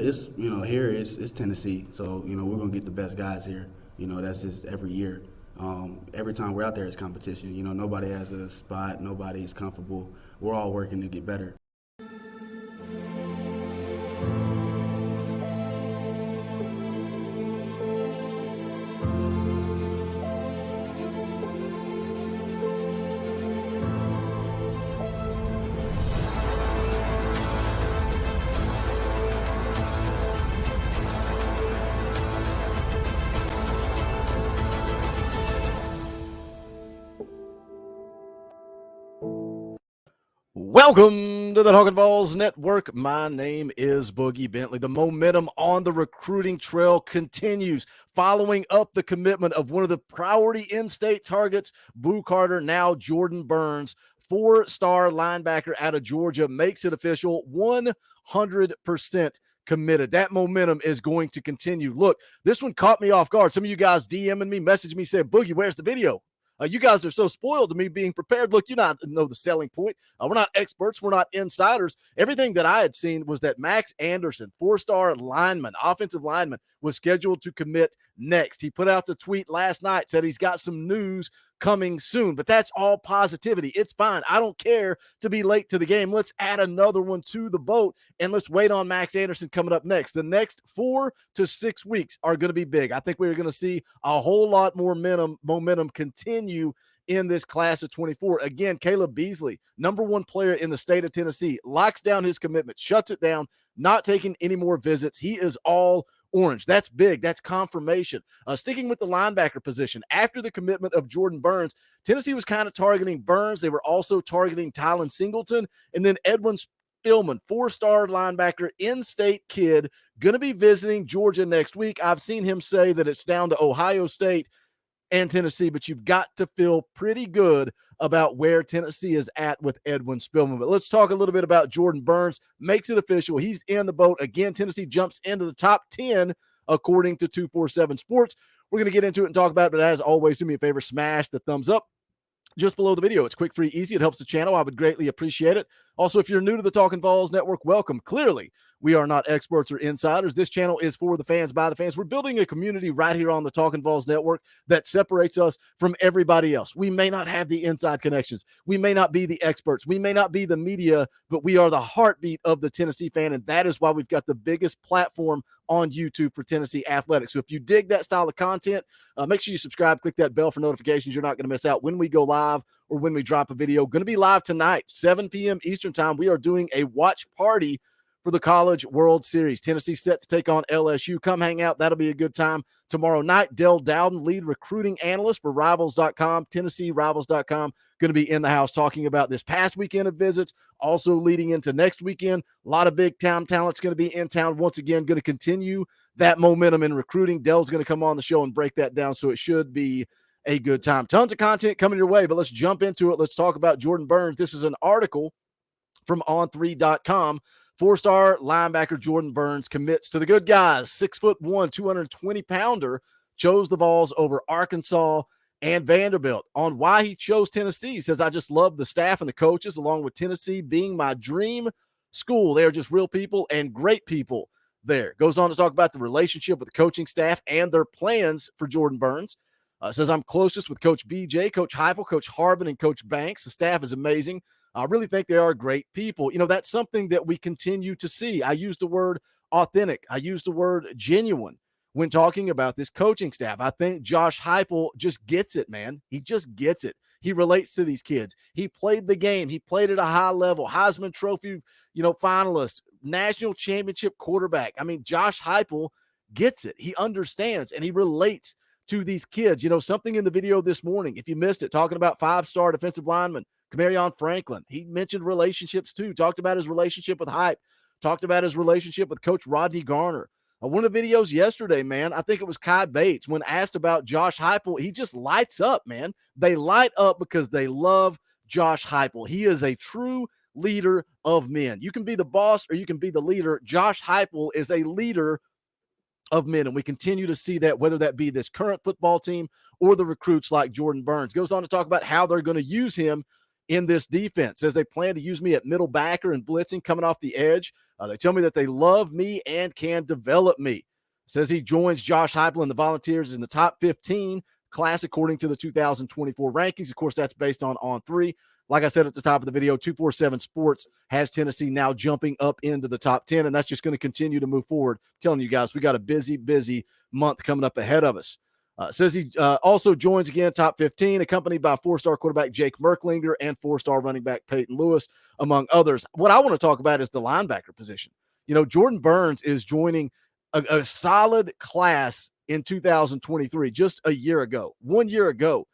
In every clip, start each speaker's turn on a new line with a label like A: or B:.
A: it's here it's Tennessee, so we're gonna get the best guys here. That's just every year. Every time we're out there, it's competition. Nobody has a spot, nobody's comfortable. We're all working to get better.
B: Welcome to the Talkin VAWLS Network. My name is Boogie Bentley. The momentum on the recruiting trail continues, following up the commitment of one of the priority in-state targets, Boo Carter, now Jordan Burns, four-star linebacker out of Georgia, makes it official, 100% committed. That momentum is going to continue. Look, this one caught me off guard. Some of you guys DMing me, messaging me, saying, Boogie, where's the video? You guys are so spoiled to me being prepared. Look, you know the selling point. We're not experts. We're not insiders. Everything that I had seen was that Max Anderson, four-star lineman, offensive lineman, was scheduled to commit next. He put out the tweet last night, said he's got some news coming soon, but that's all positivity. It's fine. I don't care to be late to the game. Let's add another one to the boat, and let's wait on Max Anderson coming up next. The next 4 to 6 weeks are going to be big. I think we're going to see a whole lot more momentum continue in this class of 24. Again, Caleb Beasley, number one player in the state of Tennessee, locks down his commitment, shuts it down, not taking any more visits. He is all orange. That's big. That's confirmation. Sticking with the linebacker position, after the commitment of Jordan Burns, Tennessee was kind of targeting Burns. They were also targeting Tylen Singleton, and then Edwin Spillman, four-star linebacker, in-state kid, going to be visiting Georgia next week. I've seen him say that it's down to Ohio State and Tennessee, but you've got to feel pretty good about where Tennessee is at with Edwin Spillman. But let's talk a little bit about Jordan Burns. Makes it official. He's in the boat. Again, Tennessee jumps into the top 10 according to 247 Sports. We're going to get into it and talk about it, but as always, do me a favor, smash the thumbs up just below the video. It's quick, free, easy. It helps the channel. I would greatly appreciate it. Also, if you're new to the Talkin VAWLS Network, welcome. Clearly, we are not experts or insiders. This channel is for the fans, by the fans. We're building a community right here on the Talkin VAWLS Network that separates us from everybody else. We may not have the inside connections. We may not be the experts. We may not be the media, but we are the heartbeat of the Tennessee fan, and that is why we've got the biggest platform on YouTube for Tennessee athletics. So if you dig that style of content, make sure you subscribe, click that bell for notifications. You're not going to miss out when we go live or when we drop a video. Going to be live tonight, 7 p.m. Eastern time. We are doing a watch party for the College World Series. Tennessee set to take on LSU. Come hang out. That'll be a good time. Tomorrow night, Dell Dowden, lead recruiting analyst for Rivals.com, TennesseeRivals.com, going to be in the house talking about this past weekend of visits, also leading into next weekend. A lot of big-time talent's going to be in town. Once again, going to continue that momentum in recruiting. Dell's going to come on the show and break that down, so it should be a good time. Tons of content coming your way, but let's jump into it. Let's talk about Jordan Burns. This is an article from on3.com. Four-star linebacker Jordan Burns commits to the good guys. 6'1", 220-pounder, chose the Vols over Arkansas and Vanderbilt. On why he chose Tennessee, he says, I just love the staff and the coaches, along with Tennessee being my dream school. They are just real people and great people there. Goes on to talk about the relationship with the coaching staff and their plans for Jordan Burns. Says, I'm closest with Coach BJ, Coach Heupel, Coach Harbin, and Coach Banks. The staff is amazing. I really think they are great people. That's something that we continue to see. I use the word authentic. I use the word genuine when talking about this coaching staff. I think Josh Heupel just gets it, man. He just gets it. He relates to these kids. He played the game. He played at a high level. Heisman Trophy, finalist, national championship quarterback. I mean, Josh Heupel gets it. He understands, and he relates to these kids. Something in the video this morning, if you missed it, talking about five-star defensive lineman Kamarion Franklin. He mentioned relationships too, talked about his relationship with Hype, talked about his relationship with Coach Rodney Garner. One of the videos yesterday, man, I think it was Kai Bates, when asked about Josh Heupel, he just lights up, man. They light up because they love Josh Heupel. He is a true leader of men. You can be the boss or you can be the leader. Josh Heupel is a leader of men, and we continue to see that, whether that be this current football team or the recruits like Jordan Burns. Goes on to talk about how they're going to use him in this defense. Says they plan to use me at middle backer and blitzing coming off the edge. They tell me that they love me and can develop me. Says he joins Josh Heupel and the Volunteers in the top 15 class according to the 2024 rankings. Of course, that's based on 3. Like I said at the top of the video, 247 Sports has Tennessee now jumping up into the top 10, and that's just going to continue to move forward. I'm telling you guys, we got a busy month coming up ahead of us. Says he also joins again top 15, accompanied by 4-star quarterback Jake Merklinger and 4-star running back Peyton Lewis, among others. What I want to talk about is the linebacker position. You know, Jordan Burns is joining a solid class in 2023, just a year ago, 1 year ago.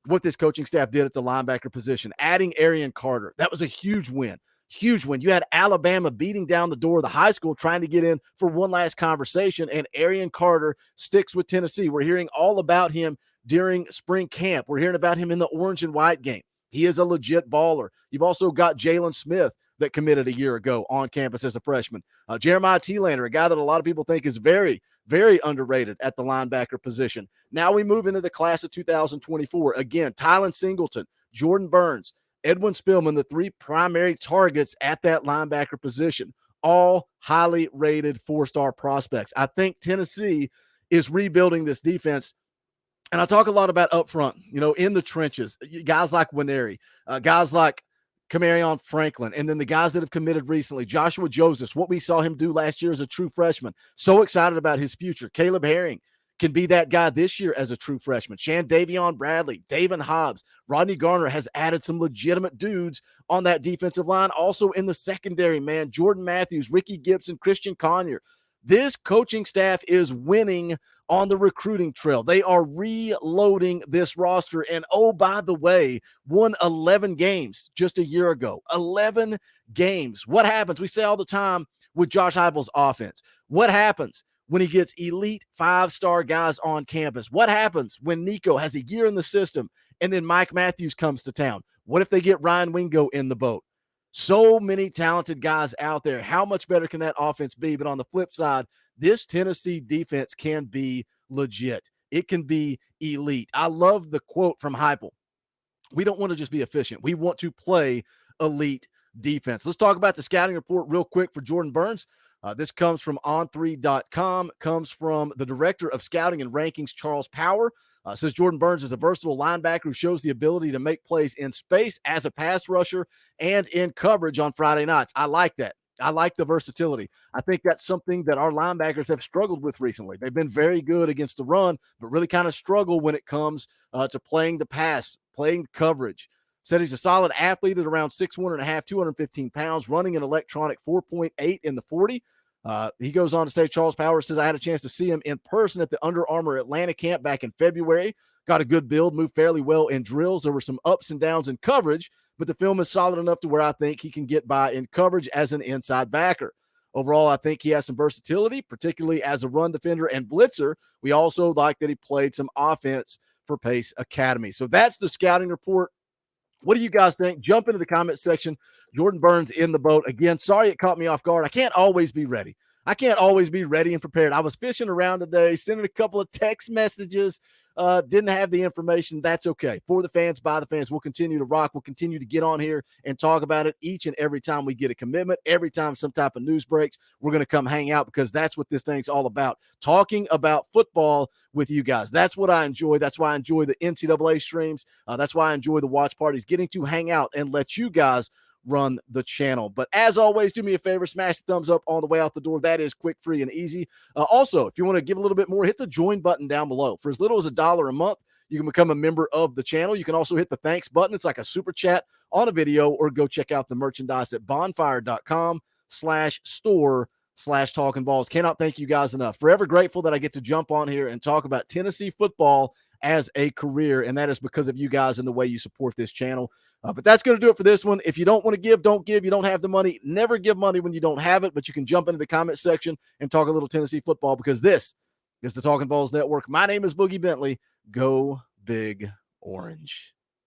B: What this coaching staff did at the linebacker position, adding Arian Carter. That was a huge win. Huge win. You had Alabama beating down the door of the high school trying to get in for one last conversation, and Arian Carter sticks with Tennessee. We're hearing all about him during spring camp. We're hearing about him in the orange and white game. He is a legit baller. You've also got Jalen Smith that committed a year ago on campus as a freshman. Jeremiah Telander, a guy that a lot of people think is very, very underrated at the linebacker position. Now we move into the class of 2024. Again, Tylen Singleton, Jordan Burns, Edwin Spillman, the 3 primary targets at that linebacker position, all highly rated 4-star prospects. I think Tennessee is rebuilding this defense. And I talk a lot about up front, you know, in the trenches, guys like Winery, guys like Camarion Franklin, and then the guys that have committed recently, Joshua Joseph, what we saw him do last year as a true freshman. So excited about his future. Caleb Herring can be that guy this year as a true freshman. Davion Bradley, Davin Hobbs, Rodney Garner has added some legitimate dudes on that defensive line. Also in the secondary, man, Jordan Matthews, Ricky Gibson, Christian Conyer. This coaching staff is winning on the recruiting trail. They are reloading this roster. And oh, by the way, won 11 games just a year ago. 11 games. What happens? We say all the time with Josh Heupel's offense. What happens when he gets elite 5-star guys on campus? What happens when Nico has a year in the system and then Mike Matthews comes to town? What if they get Ryan Wingo in the boat? So many talented guys out there. How much better can that offense be? But on the flip side, this Tennessee defense can be legit. It can be elite. I love the quote from Heupel. We don't want to just be efficient. We want to play elite defense. Let's talk about the scouting report real quick for Jordan Burns. This comes from on3.com, comes from the director of scouting and rankings, Charles Power. Says Jordan Burns is a versatile linebacker who shows the ability to make plays in space as a pass rusher and in coverage on Friday nights. I like that. I like the versatility. I think that's something that our linebackers have struggled with recently. They've been very good against the run, but really kind of struggle when it comes to playing the pass, playing coverage. Said he's a solid athlete at around 6'1.5", 215 pounds, running an electronic 4.8 in the 40. He goes on to say, Charles Power says, I had a chance to see him in person at the Under Armour Atlanta camp back in February. Got a good build, moved fairly well in drills. There were some ups and downs in coverage, but the film is solid enough to where I think he can get by in coverage as an inside backer. Overall, I think he has some versatility, particularly as a run defender and blitzer. We also like that he played some offense for Pace Academy. So that's the scouting report. What do you guys think? Jump into the comment section. Jordan Burns in the boat. Again, sorry it caught me off guard. I can't always be ready. And prepared. I was fishing around today, sending a couple of text messages. Didn't have the information. That's okay. For the fans, by the fans, we'll continue to rock. We'll continue to get on here and talk about it each and every time we get a commitment. Every time some type of news breaks, we're going to come hang out because that's what this thing's all about. Talking about football with you guys. That's what I enjoy. That's why I enjoy the NCAA streams. That's why I enjoy the watch parties, getting to hang out and let you guys run the channel. But as always, do me a favor, smash the thumbs up on the way out the door. That is quick, free, and easy. Also, if you want to give a little bit more, hit the join button down below. For as little as $1 a month, you can become a member of the channel. You can also hit the thanks button. It's like a super chat on a video, or go check out the merchandise at bonfire.com/store/talkinballs. Cannot thank you guys enough. Forever grateful that I get to jump on here and talk about Tennessee football as a career, and that is because of you guys and the way you support this channel. But that's going to do it for this one. If you don't want to give, don't give. You don't have the money. Never give money when you don't have it, but you can jump into the comment section and talk a little Tennessee football, because this is the Talkin' Balls Network. My name is Boogie Bentley. Go Big Orange.